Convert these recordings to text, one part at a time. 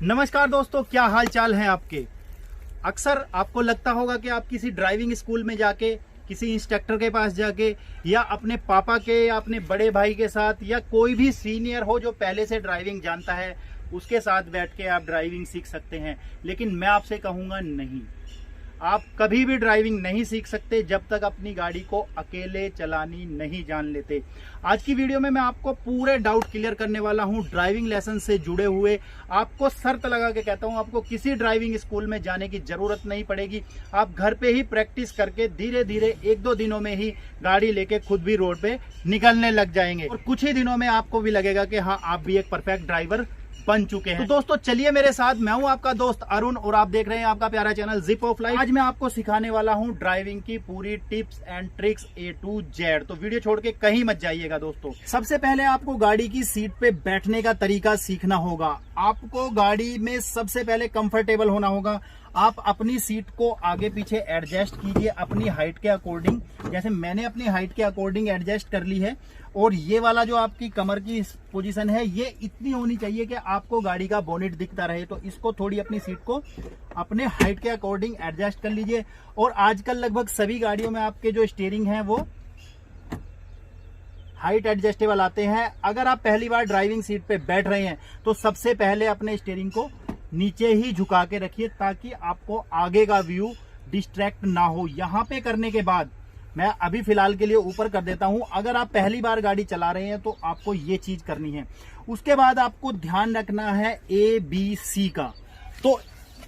नमस्कार दोस्तों, क्या हाल चाल है आपके। अक्सर आपको लगता होगा कि आप किसी ड्राइविंग स्कूल में जाके, किसी इंस्ट्रक्टर के पास जाके, या अपने पापा के या अपने बड़े भाई के साथ, या कोई भी सीनियर हो जो पहले से ड्राइविंग जानता है, उसके साथ बैठ के आप ड्राइविंग सीख सकते हैं। लेकिन मैं आपसे कहूँगा नहीं, आप कभी भी ड्राइविंग नहीं सीख सकते जब तक अपनी गाड़ी को अकेले चलानी नहीं जान लेते। आज की वीडियो में मैं आपको पूरे डाउट क्लियर करने वाला हूं ड्राइविंग लेसन से जुड़े हुए। आपको शर्त लगा के कहता हूं, आपको किसी ड्राइविंग स्कूल में जाने की जरूरत नहीं पड़ेगी। आप घर पे ही प्रैक्टिस करके धीरे धीरे 1-2 दिनों में ही गाड़ी लेके खुद भी रोड पे निकलने लग जाएंगे, और कुछ ही दिनों में आपको भी लगेगा कि हाँ, आप भी एक परफेक्ट ड्राइवर बन चुके हैं। तो दोस्तों चलिए मेरे साथ, मैं हूं आपका दोस्त अरुण और आप देख रहे हैं आपका प्यारा चैनल जिप ऑफ लाइफ। आज मैं आपको सिखाने वाला हूं ड्राइविंग की पूरी tips and tricks A to Z। तो वीडियो छोड़ के कहीं मत जाइएगा दोस्तों। सबसे पहले आपको गाड़ी की सीट पे बैठने का तरीका सीखना होगा। आपको गाड़ी में सबसे पहले कंफर्टेबल होना होगा। आप अपनी सीट को आगे पीछे एडजस्ट कीजिए अपनी हाइट के अकॉर्डिंग। जैसे मैंने अपनी हाइट के अकॉर्डिंग एडजस्ट कर ली है, और ये वाला जो आपकी कमर की पोजीशन है, ये इतनी होनी चाहिए कि आपको गाड़ी का बोनेट दिखता रहे। तो इसको थोड़ी अपनी सीट को अपने हाइट के अकॉर्डिंग एडजस्ट कर लीजिए। और आजकल लगभग सभी गाड़ियों में आपके जो स्टीयरिंग है वो हाइट एडजस्टेबल आते हैं। अगर आप पहली बार ड्राइविंग सीट पे बैठ रहे हैं तो सबसे पहले अपने स्टीयरिंग को नीचे ही झुका के रखिए, ताकि आपको आगे का व्यू डिस्ट्रैक्ट ना हो। यहाँ पे करने के बाद मैं अभी फिलहाल के लिए ऊपर कर देता हूं। अगर आप पहली बार गाड़ी चला रहे हैं तो आपको ये चीज करनी है। उसके बाद आपको ध्यान रखना है ABC का। तो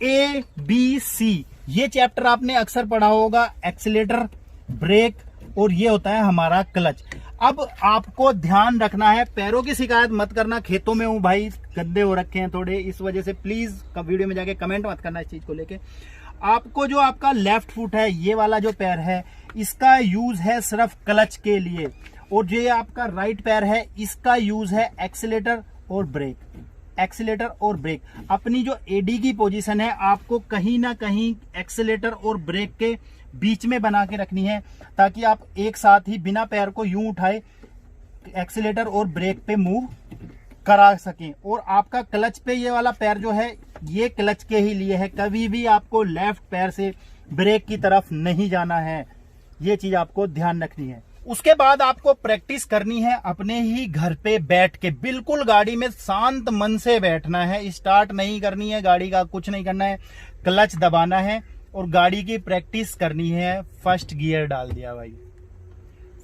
ABC ये चैप्टर आपने अक्सर पढ़ा होगा, एक्सीलेटर, ब्रेक, और ये होता है हमारा क्लच। अब आपको ध्यान रखना है, पैरों की शिकायत मत करना। खेतों में हूं भाई, गद्दे हो रखे हैं थोड़े, इस वजह से प्लीज वीडियो में जाके कमेंट मत करना इस चीज को लेके। आपको जो आपका लेफ्ट फुट है, ये वाला जो पैर है, इसका यूज है सिर्फ क्लच के लिए, और जो आपका राइट पैर है, इसका यूज है एक्सीलेटर और ब्रेक। एक्सीलेटर और ब्रेक अपनी जो AD की पोजीशन है, आपको कहीं ना कहीं एक्सीलेटर और ब्रेक के बीच में बना के रखनी है, ताकि आप एक साथ ही बिना पैर को यूं उठाए एक्सीलेटर और ब्रेक पे मूव करा सकें। और आपका क्लच पे ये वाला पैर जो है, ये क्लच के ही लिए है। कभी भी आपको लेफ्ट पैर से ब्रेक की तरफ नहीं जाना है, ये चीज आपको ध्यान रखनी है। उसके बाद आपको प्रैक्टिस करनी है अपने ही घर पे बैठ के। बिल्कुल गाड़ी में शांत मन से बैठना है, स्टार्ट नहीं करनी है गाड़ी का, कुछ नहीं करना है, क्लच दबाना है और गाड़ी की प्रैक्टिस करनी है। फर्स्ट गियर डाल दिया भाई,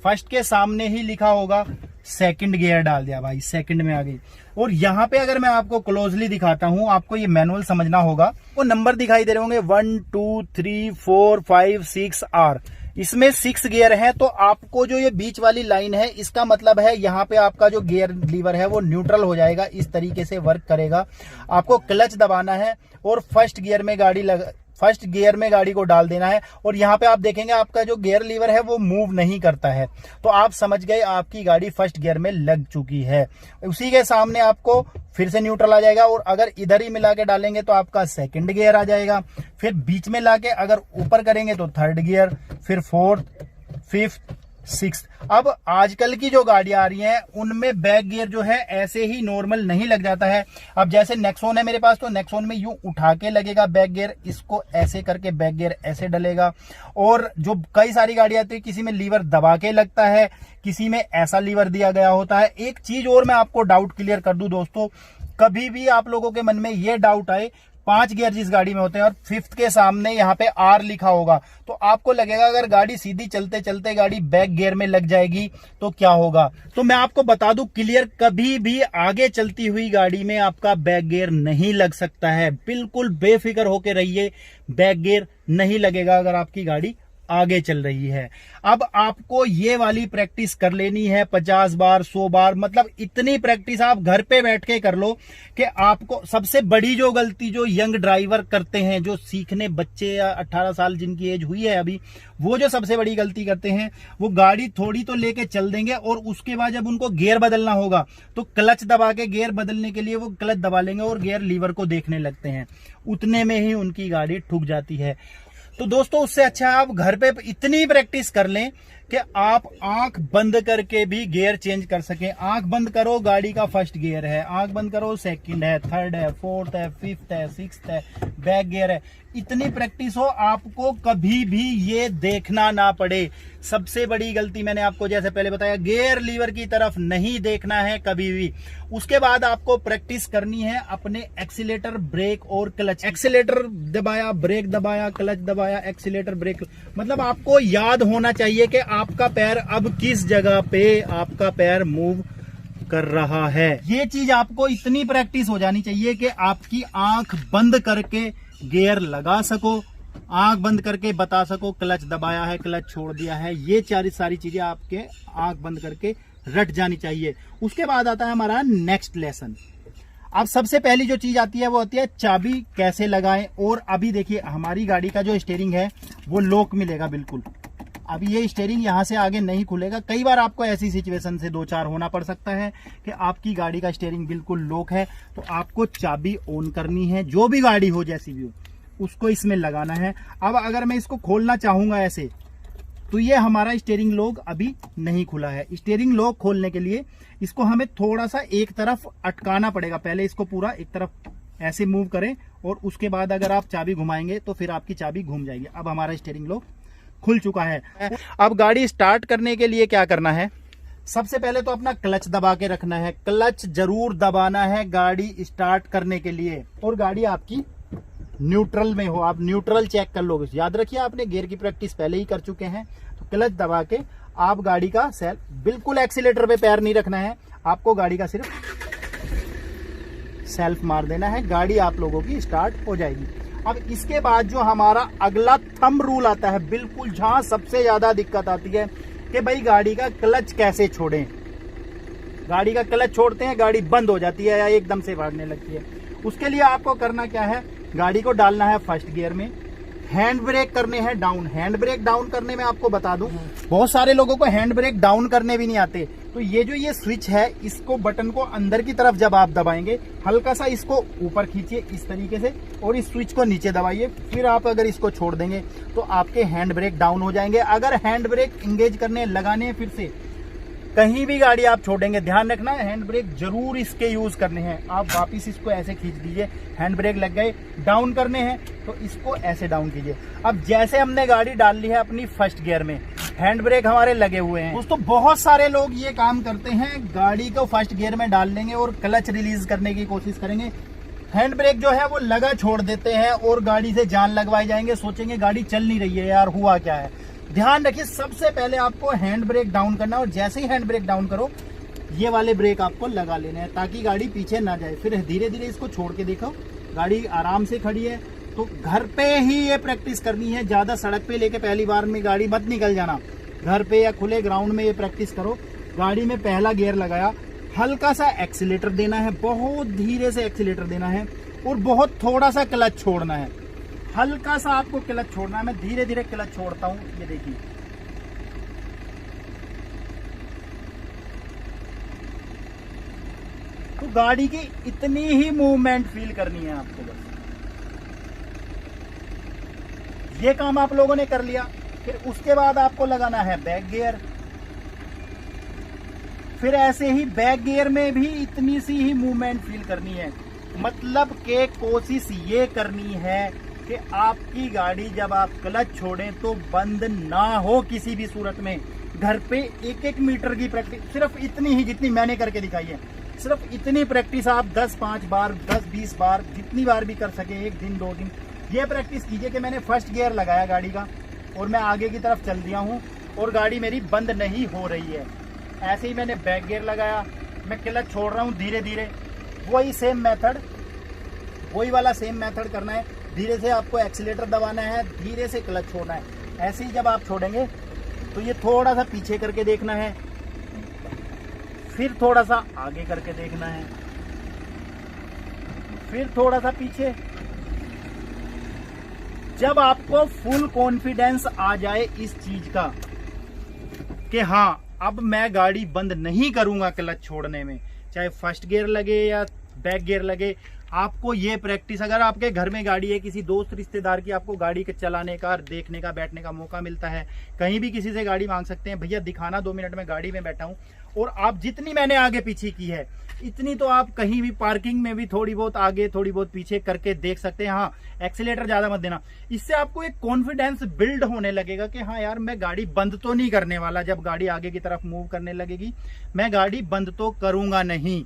फर्स्ट के सामने ही लिखा होगा सेकंड गियर डाल दिया भाई, सेकंड में आ गई। और यहाँ पे अगर मैं आपको क्लोजली दिखाता हूँ, आपको ये मैनुअल समझना होगा। वो नंबर दिखाई दे रहे होंगे 1 2 3 4 5 6 R, इसमें 6 गियर है। तो आपको जो ये बीच वाली लाइन है, इसका मतलब है यहाँ पे आपका जो गियर लीवर है वो न्यूट्रल हो जाएगा, इस तरीके से वर्क करेगा। आपको क्लच दबाना है और फर्स्ट गियर में गाड़ी को डाल देना है। और यहाँ पे आप देखेंगे आपका जो गियर लीवर है वो मूव नहीं करता है, तो आप समझ गए आपकी गाड़ी फर्स्ट गियर में लग चुकी है। उसी के सामने आपको फिर से न्यूट्रल आ जाएगा, और अगर इधर ही मिला के डालेंगे तो आपका सेकंड गियर आ जाएगा। फिर बीच में लाके अगर ऊपर करेंगे तो थर्ड गियर, फिर फोर्थ, फिफ्थ, सिक्स। अब आजकल की जो गाड़ियां आ रही हैं उनमें बैक गियर जो है ऐसे ही नॉर्मल नहीं लग जाता है। अब जैसे नेक्सॉन है मेरे पास, तो नेक्सॉन में यूं उठा के लगेगा बैक गियर, इसको ऐसे करके बैक गियर ऐसे डलेगा। और जो कई सारी गाड़ियां आती है, किसी में लीवर दबा के लगता है, किसी में ऐसा लीवर दिया गया होता है। एक चीज और मैं आपको डाउट क्लियर कर दूं दोस्तों, कभी भी आप लोगों के मन में ये डाउट आए, 5 गियर जिस गाड़ी में होते हैं और फिफ्थ के सामने यहाँ पे R लिखा होगा, तो आपको लगेगा अगर गाड़ी सीधी चलते चलते गाड़ी बैक गियर में लग जाएगी तो क्या होगा। तो मैं आपको बता दूं क्लियर, कभी भी आगे चलती हुई गाड़ी में आपका बैक गियर नहीं लग सकता है। बिल्कुल बेफिक्र होके रहिए, बैक गियर नहीं लगेगा अगर आपकी गाड़ी आगे चल रही है। अब आपको ये वाली प्रैक्टिस कर लेनी है 50 बार 100 बार, मतलब इतनी प्रैक्टिस आप घर पे बैठ के कर लो कि आपको। सबसे बड़ी जो गलती जो यंग ड्राइवर करते हैं, जो सीखने बच्चे या 18 साल जिनकी एज हुई है अभी, वो जो सबसे बड़ी गलती करते हैं, वो गाड़ी थोड़ी तो लेके चल देंगे और उसके बाद जब उनको गियर बदलना होगा तो क्लच दबा के गियर बदलने के लिए वो क्लच दबा लेंगे और गियर लीवर को देखने लगते हैं। उतने में ही उनकी गाड़ी ठुक जाती है। तो दोस्तों उससे अच्छा आप घर पे इतनी प्रैक्टिस कर लें कि आप आंख बंद करके भी गियर चेंज कर सके। आंख बंद करो, गाड़ी का फर्स्ट गियर है, आंख बंद करो, सेकंड है, थर्ड है, फोर्थ है, फिफ्थ है, सिक्स्थ है, बैक गियर है। इतनी प्रैक्टिस हो, आपको कभी भी ये देखना ना पड़े। सबसे बड़ी गलती मैंने आपको जैसे पहले बताया, गियर लीवर की तरफ नहीं देखना है कभी भी। उसके बाद आपको प्रैक्टिस करनी है अपने एक्सीलेटर, ब्रेक और क्लच। एक्सीलेटर दबाया, ब्रेक दबाया, क्लच दबाया, एक्सीलेटर, ब्रेक, मतलब आपको याद होना चाहिए कि आपका पैर अब किस जगह पे आपका पैर मूव कर रहा है। ये चीज आपको इतनी प्रैक्टिस हो जानी चाहिए कि आपकी आंख बंद करके गियर लगा सको, आंख बंद करके बता सको क्लच दबाया है, क्लच छोड़ दिया है। ये सारी चीजें आपके आंख बंद करके रट जानी चाहिए। उसके बाद आता है हमारा नेक्स्ट लेसन। अब सबसे पहली जो चीज आती है वो आती है चाबी कैसे लगाएं। और अभी देखिए हमारी गाड़ी का जो स्टीयरिंग है वो लॉक मिलेगा बिल्कुल। अभी ये स्टीयरिंग यहां से आगे नहीं खुलेगा। कई बार आपको ऐसी सिचुएशन से दो चार होना पड़ सकता है कि आपकी गाड़ी का स्टीयरिंग बिल्कुल लॉक है, तो आपको चाबी ऑन करनी है। जो भी गाड़ी हो, जैसी भी हो, उसको इसमें लगाना है। अब अगर मैं इसको खोलना चाहूंगा ऐसे, तो ये हमारा स्टीयरिंग लॉक अभी नहीं खुला है। स्टीयरिंग लॉक खोलने के लिए इसको हमें थोड़ा सा एक तरफ अटकाना पड़ेगा। पहले इसको पूरा एक तरफ ऐसे मूव करें और उसके बाद अगर आप चाबी घुमाएंगे तो फिर आपकी चाबी घूम जाएगी। अब हमारा स्टीयरिंग लॉक खुल चुका है। अब गाड़ी स्टार्ट करने के लिए क्या करना है, सबसे पहले तो अपना क्लच दबा के रखना है। क्लच जरूर दबाना है गाड़ी स्टार्ट करने के लिए। और गाड़ी आपकी न्यूट्रल में हो, आप न्यूट्रल चेक कर लोगे। याद रखिए आपने गियर की प्रैक्टिस पहले ही कर चुके हैं। तो क्लच दबा के आप गाड़ी का बिल्कुल एक्सीलेटर पे पैर नहीं रखना है, आपको गाड़ी का सिर्फ सेल्फ मार देना है, गाड़ी आप लोगों की स्टार्ट हो जाएगी। अब इसके बाद जो हमारा अगला थंब रूल आता है, बिल्कुल जहां सबसे ज्यादा दिक्कत आती है कि भाई गाड़ी का क्लच कैसे छोड़ें। गाड़ी का क्लच छोड़ते हैं, गाड़ी बंद हो जाती है या एकदम से भागने लगती है। उसके लिए आपको करना क्या है, गाड़ी को डालना है फर्स्ट गियर में, हैंड ब्रेक करने हैं डाउन। हैंड ब्रेक डाउन करने में आपको बता दूं, बहुत सारे लोगों को हैंड ब्रेक डाउन करने भी नहीं आते। तो ये जो ये स्विच है, इसको बटन को अंदर की तरफ जब आप दबाएंगे, हल्का सा इसको ऊपर खींचिए इस तरीके से और इस स्विच को नीचे दबाइए। फिर आप अगर इसको छोड़ देंगे तो आपके हैंड ब्रेक डाउन हो जाएंगे। अगर हैंड ब्रेक इंगेज करने लगाने फिर से कहीं भी गाड़ी आप छोड़ेंगे, ध्यान रखना है हैंड ब्रेक जरूर इसके यूज करने हैं। आप वापिस इसको ऐसे खींच दीजिए, हैंड ब्रेक लग गए, डाउन करने हैं तो इसको ऐसे डाउन कीजिए। अब जैसे हमने गाड़ी डाल ली है अपनी फर्स्ट गियर में, हैंड ब्रेक हमारे लगे हुए हैं। दोस्तों बहुत सारे लोग ये काम करते हैं, गाड़ी को फर्स्ट गियर में डाल लेंगे और क्लच रिलीज करने की कोशिश करेंगे, हैंड ब्रेक जो है वो लगा छोड़ देते हैं और गाड़ी से जान लगवाए जाएंगे। सोचेंगे गाड़ी चल नहीं रही है यार, हुआ क्या है। ध्यान रखिए सबसे पहले आपको हैंड ब्रेक डाउन करना है और जैसे ही हैंड ब्रेक डाउन करो, ये वाले ब्रेक आपको लगा लेने हैं ताकि गाड़ी पीछे ना जाए। फिर धीरे धीरे इसको छोड़ के देखो, गाड़ी आराम से खड़ी है। तो घर पे ही ये प्रैक्टिस करनी है, ज्यादा सड़क पे लेके पहली बार में गाड़ी मत निकल जाना। घर पे या खुले ग्राउंड में ये प्रैक्टिस करो। गाड़ी में पहला गियर लगाया, हल्का सा एक्सीलेटर देना है, बहुत धीरे से एक्सीलेटर देना है और बहुत थोड़ा सा क्लच छोड़ना है। हल्का सा आपको क्लच छोड़ना है। मैं धीरे धीरे क्लच छोड़ता हूं, ये देखिए। तो गाड़ी की इतनी ही मूवमेंट फील करनी है आपको बस। ये काम आप लोगों ने कर लिया। फिर उसके बाद आपको लगाना है बैक गियर। फिर ऐसे ही बैक गियर में भी इतनी सी ही मूवमेंट फील करनी है। मतलब के कोशिश ये करनी है कि आपकी गाड़ी जब आप क्लच छोड़ें तो बंद ना हो किसी भी सूरत में। घर पे 1-1 मीटर की प्रैक्टिस, सिर्फ इतनी ही जितनी मैंने करके दिखाई है, सिर्फ इतनी प्रैक्टिस आप 10-5 बार, 10-20 बार, जितनी बार भी कर सके, 1 दिन 2 दिन ये प्रैक्टिस कीजिए कि मैंने फर्स्ट गियर लगाया गाड़ी का और मैं आगे की तरफ चल दिया हूँ और गाड़ी मेरी बंद नहीं हो रही है। ऐसे ही मैंने बैक गियर लगाया, मैं क्लच छोड़ रहा हूँ धीरे धीरे। वही सेम मेथड, वही वाला सेम मेथड करना है। धीरे से आपको एक्सीलेटर दबाना है, धीरे से क्लच छोड़ना है। ऐसे ही जब आप छोड़ेंगे तो ये थोड़ा सा पीछे करके देखना है, फिर थोड़ा सा आगे करके देखना है, फिर थोड़ा सा पीछे। जब आपको फुल कॉन्फिडेंस आ जाए इस चीज का कि हाँ अब मैं गाड़ी बंद नहीं करूंगा क्लच छोड़ने में, चाहे फर्स्ट गियर लगे या बैक गियर लगे, आपको ये प्रैक्टिस, अगर आपके घर में गाड़ी है, किसी दोस्त रिश्तेदार की आपको गाड़ी के चलाने का, देखने का, बैठने का मौका मिलता है, कहीं भी किसी से गाड़ी मांग सकते हैं, भैया दिखाना 2 मिनट में गाड़ी में बैठा हूं। और आप जितनी मैंने आगे पीछे की है इतनी तो आप कहीं भी पार्किंग में भी थोड़ी बहुत आगे थोड़ी बहुत पीछे करके देख सकते हैं। हाँ, एक्सीलेटर ज्यादा मत देना, इससे आपको एक कॉन्फिडेंस बिल्ड होने लगेगा कि हाँ यार मैं गाड़ी बंद तो नहीं करने वाला, जब गाड़ी आगे की तरफ मूव करने लगेगी मैं गाड़ी बंद तो करूंगा नहीं।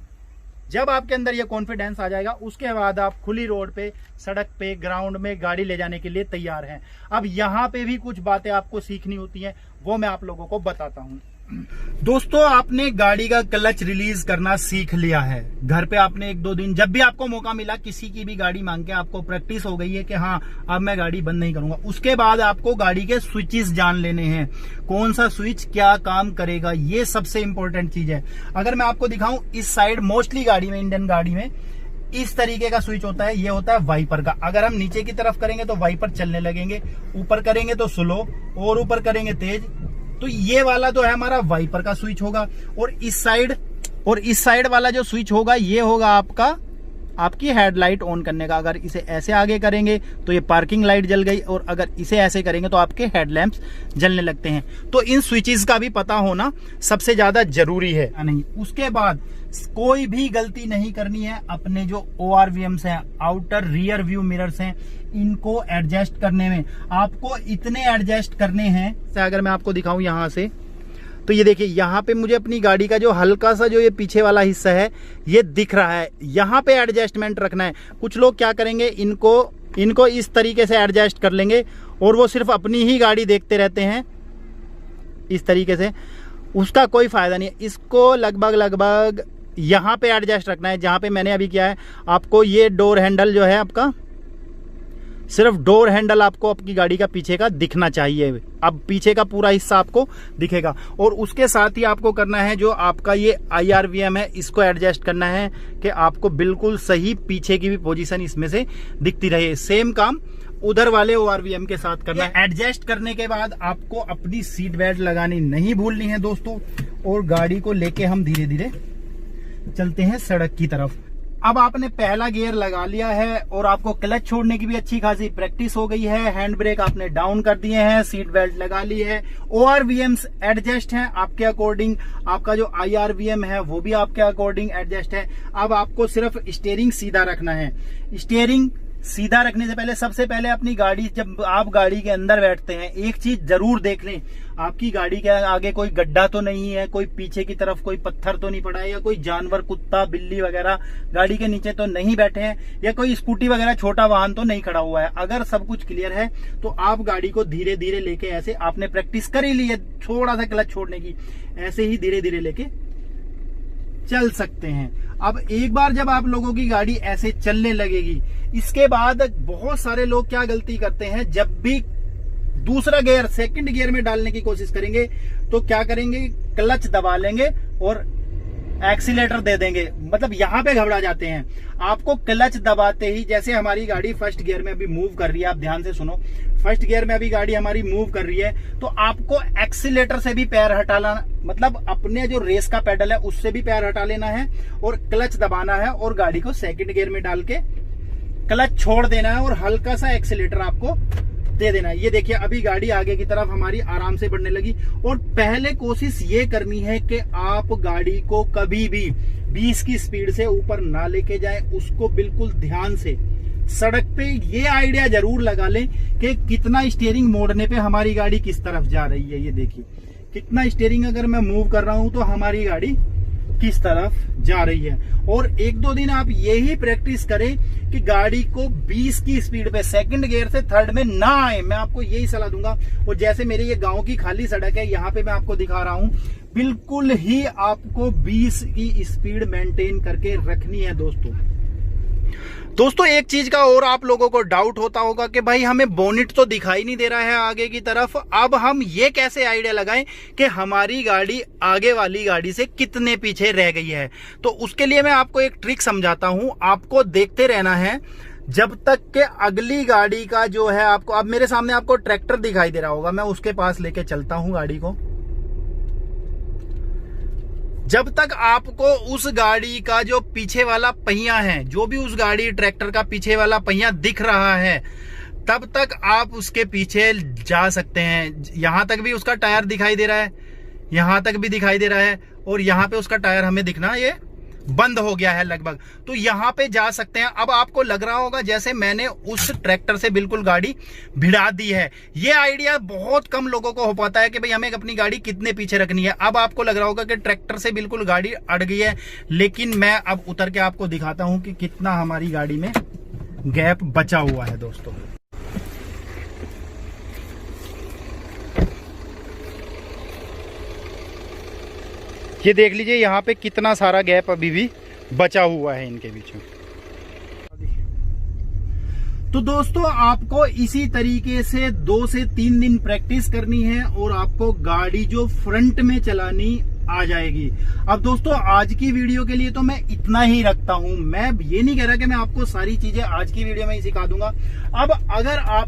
जब आपके अंदर ये कॉन्फिडेंस आ जाएगा उसके बाद आप खुली रोड पे, सड़क पे, ग्राउंड में गाड़ी ले जाने के लिए तैयार हैं। अब यहाँ पे भी कुछ बातें आपको सीखनी होती हैं, वो मैं आप लोगों को बताता हूँ। दोस्तों, आपने गाड़ी का क्लच रिलीज करना सीख लिया है, घर पे आपने 1-2 दिन जब भी आपको मौका मिला किसी की भी गाड़ी मांग के आपको प्रैक्टिस हो गई है कि हाँ अब मैं गाड़ी बंद नहीं करूंगा। उसके बाद आपको गाड़ी के स्विचेस जान लेने हैं, कौन सा स्विच क्या काम करेगा, ये सबसे इंपॉर्टेंट चीज है। अगर मैं आपको दिखाऊं, इस साइड मोस्टली गाड़ी में, इंडियन गाड़ी में इस तरीके का स्विच होता है, ये होता है वाइपर का। अगर हम नीचे की तरफ करेंगे तो वाइपर चलने लगेंगे, ऊपर करेंगे तो स्लो, और ऊपर करेंगे तेज। तो ये वाला तो है हमारा वाइपर का स्विच होगा। और इस साइड वाला जो स्विच होगा ये होगा आपकी हेडलाइट ऑन करने का। अगर इसे ऐसे आगे करेंगे तो ये पार्किंग लाइट जल गई, और अगर इसे ऐसे करेंगे तो आपके हेडलैम्प्स जलने लगते हैं। तो इन स्विचेस का भी पता होना सबसे ज्यादा जरूरी है। नहीं, उसके बाद कोई भी गलती नहीं करनी है। अपने जो ORVMs हैं, आउटर रियर व्यू मिरर्स हैं, इनको एडजस्ट करने में आपको इतने एडजस्ट करने हैं। अगर मैं आपको दिखाऊं यहां से, तो ये देखिए यहाँ पे मुझे अपनी गाड़ी का जो हल्का सा जो ये पीछे वाला हिस्सा है ये दिख रहा है, यहाँ पे एडजस्टमेंट रखना है। कुछ लोग क्या करेंगे, इनको इस तरीके से एडजस्ट कर लेंगे और वो सिर्फ अपनी ही गाड़ी देखते रहते हैं इस तरीके से, उसका कोई फायदा नहीं है। इसको लगभग यहाँ पे एडजस्ट रखना है, जहाँ पे मैंने अभी किया है। आपको ये डोर हैंडल जो है आपका, सिर्फ डोर हैंडल आपको आपकी गाड़ी का पीछे का दिखना चाहिए। अब पीछे का पूरा हिस्सा आपको दिखेगा। और उसके साथ ही आपको करना है जो आपका ये IRVM है, इसको एडजस्ट करना है कि आपको बिल्कुल सही पीछे की भी पोजीशन इसमें से दिखती रहे। सेम काम उधर वाले ORVM के साथ करना है। एडजस्ट करने के बाद आपको अपनी सीट बेल्ट लगानी नहीं भूलनी है दोस्तों। और गाड़ी को लेके हम धीरे धीरे चलते हैं सड़क की तरफ। अब आपने पहला गियर लगा लिया है और आपको क्लच छोड़ने की भी अच्छी खासी प्रैक्टिस हो गई है। हैंड ब्रेक आपने डाउन कर दिए हैं, सीट बेल्ट लगा ली है, ORVMs एडजस्ट हैं आपके अकॉर्डिंग, आपका जो IRVM है वो भी आपके अकॉर्डिंग एडजस्ट है। अब आपको सिर्फ स्टीयरिंग सीधा रखना है। स्टीयरिंग सीधा रखने से पहले सबसे पहले अपनी गाड़ी, जब आप गाड़ी के अंदर बैठते हैं, एक चीज जरूर देख लें, आपकी गाड़ी के आगे कोई गड्ढा तो नहीं है, कोई पीछे की तरफ कोई पत्थर तो नहीं पड़ा है, या कोई जानवर, कुत्ता, बिल्ली वगैरह गाड़ी के नीचे तो नहीं बैठे हैं, या कोई स्कूटी वगैरह छोटा वाहन तो नहीं खड़ा हुआ है। अगर सब कुछ क्लियर है तो आप गाड़ी को धीरे धीरे लेके, ऐसे आपने प्रैक्टिस कर ही ली है थोड़ा सा क्लच छोड़ने की, ऐसे ही धीरे धीरे लेके चल सकते हैं। अब एक बार जब आप लोगों की गाड़ी ऐसे चलने लगेगी, इसके बाद बहुत सारे लोग क्या गलती करते हैं, जब भी दूसरा गियर सेकंड गियर में डालने की कोशिश करेंगे तो क्या करेंगे, क्लच दबा लेंगे और एक्सीलेटर दे देंगे, मतलब यहां पे घबरा जाते हैं। आपको क्लच दबाते ही, जैसे हमारी गाड़ी फर्स्ट गियर में अभी मूव कर रही है, आप ध्यान से सुनो, फर्स्ट गियर में अभी गाड़ी हमारी मूव कर रही है, तो आपको एक्सीलेटर से भी पैर हटाना, मतलब अपने जो रेस का पेडल है उससे भी पैर हटा लेना है और क्लच दबाना है और गाड़ी को सेकंड गियर में डाल के क्लच छोड़ देना है और हल्का सा एक्सीलेटर आपको दे देना है। ये देखिए अभी गाड़ी आगे की तरफ हमारी आराम से बढ़ने लगी। और पहले कोशिश ये करनी है कि आप गाड़ी को कभी भी 20 की स्पीड से ऊपर ना लेके जाएं, उसको बिल्कुल ध्यान से सड़क पे ये आइडिया जरूर लगा लें कि कितना स्टीयरिंग मोड़ने पे हमारी गाड़ी किस तरफ जा रही है। ये देखिए कितना स्टीयरिंग अगर मैं मूव कर रहा हूं तो हमारी गाड़ी किस तरफ जा रही है। और 1-2 दिन आप यही प्रैक्टिस करें कि गाड़ी को 20 की स्पीड पे सेकंड गियर से थर्ड में ना आए, मैं आपको यही सलाह दूंगा। और जैसे मेरे ये गांव की खाली सड़क है, यहाँ पे मैं आपको दिखा रहा हूं, बिल्कुल ही आपको 20 की स्पीड मेंटेन करके रखनी है दोस्तों एक चीज का और आप लोगों को डाउट होता होगा कि भाई हमें बोनेट तो दिखाई नहीं दे रहा है आगे की तरफ, अब हम ये कैसे आइडिया लगाएं कि हमारी गाड़ी आगे वाली गाड़ी से कितने पीछे रह गई है। तो उसके लिए मैं आपको एक ट्रिक समझाता हूं, आपको देखते रहना है जब तक के अगली गाड़ी का जो है, आपको अब मेरे सामने आपको ट्रैक्टर दिखाई दे रहा होगा, मैं उसके पास लेके चलता हूं गाड़ी को। जब तक आपको उस गाड़ी का जो पीछे वाला पहिया है, जो भी उस गाड़ी ट्रैक्टर का पीछे वाला पहिया दिख रहा है, तब तक आप उसके पीछे जा सकते हैं। यहां तक भी उसका टायर दिखाई दे रहा है, यहां तक भी दिखाई दे रहा है, और यहां पे उसका टायर हमें दिखना ये बंद हो गया है लगभग, तो यहां पे जा सकते हैं। अब आपको लग रहा होगा जैसे मैंने उस ट्रैक्टर से बिल्कुल गाड़ी भिड़ा दी है। ये आइडिया बहुत कम लोगों को हो पाता है कि भाई हमें अपनी गाड़ी कितने पीछे रखनी है। अब आपको लग रहा होगा कि ट्रैक्टर से बिल्कुल गाड़ी अड़ गई है, लेकिन मैं अब उतर के आपको दिखाता हूं कि कितना हमारी गाड़ी में गैप बचा हुआ है दोस्तों। ये देख लीजिए यहाँ पे कितना सारा गैप अभी भी बचा हुआ है इनके बीच में। तो दोस्तों आपको इसी तरीके से 2 से 3 दिन प्रैक्टिस करनी है और आपको गाड़ी जो फ्रंट में चलानी आ जाएगी। अब दोस्तों आज की वीडियो के लिए तो मैं इतना ही रखता हूं। मैं ये नहीं कह रहा कि मैं आपको सारी चीजें आज की वीडियो में ही सिखा दूंगा। अब अगर आप